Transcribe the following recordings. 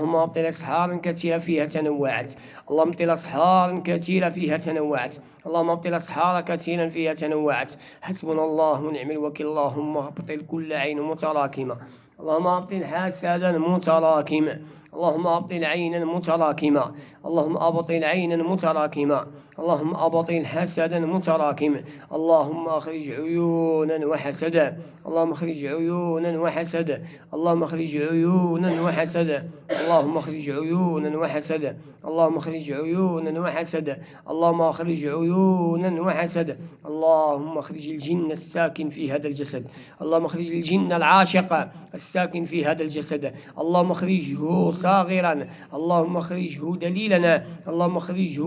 اللهم أبطل أسحارا كثيرة فيها تنوعت. اللهم أبطل أسحارا كثيرة فيها تنوعت. اللهم أبطل أسحارا كثيرا فيها تنوعت. حسبنا الله ونعم الوكيل. اللهم أبطل كل عين متراكمة. اللهم أبطل حسدا متراكما. اللهم أبطل عينا متراكمة. اللهم أبطل عينا متراكمة. اللهم أبطل حسدا متراكما. اللهم أخرج عيونا وحسدا. اللهم أخرج عيونا وحسدا. اللهم أخرج عيونا وحسدا. اللهم أخرج عيونا وحسدا. اللهم أخرج عيونا وحسدا. اللهم أخرج عيونا وحسدا. اللهم أخرج الجن الساكن في هذا الجسد. اللهم أخرج الجن العاشق الساكن في هذا الجسد. اللهم أخرجه صاغرا. اللهم أخرجه دليلنا. اللهم أخرجه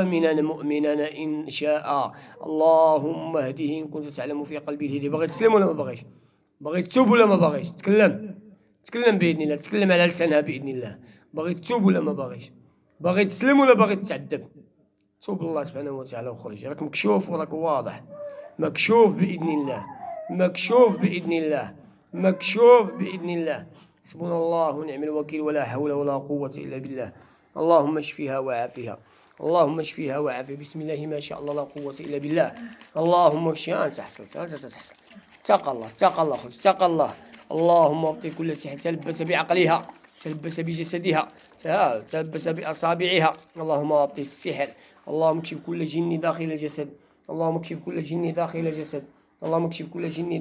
آمنا مؤمنا إن شاء. اللهم اهده إن كنت تعلم في قلبه الهدي. بغيت تسلم ولا ما بغيش؟ بغيت تتوب ولا ما بغيش؟ تكلم بإذن الله. تكلم على لسانها بإذن الله. بغيت تتوب ولا ما بغيش؟ بغيت تسلم ولا بغيت تعذب؟ توب الله سبحانه وتعالى وخرج. راك مكشوف وراك واضح. مكشوف بإذن الله. مكشوف بإذن الله. مكشوف بإذن الله. حسبنا الله ونعم الوكيل. ولا حول ولا قوة إلا بالله. اللهم اشفيها وعافها. اللهم اشفيها وعافها. بسم الله ما شاء الله لا قوة إلا بالله. اللهم اشفيها. أنت تحصل. اتق الله. اتق الله خويا. اتق الله. اللهم ابطل كل سحر تلبس بعقلها. تلبس بجسدها. تلبس بأصابعها. اللهم ابطل السحر. اللهم اكشف كل جن داخل الجسد. اللهم اكشف كل جن داخل الجسد. اللهم اكشف كل جن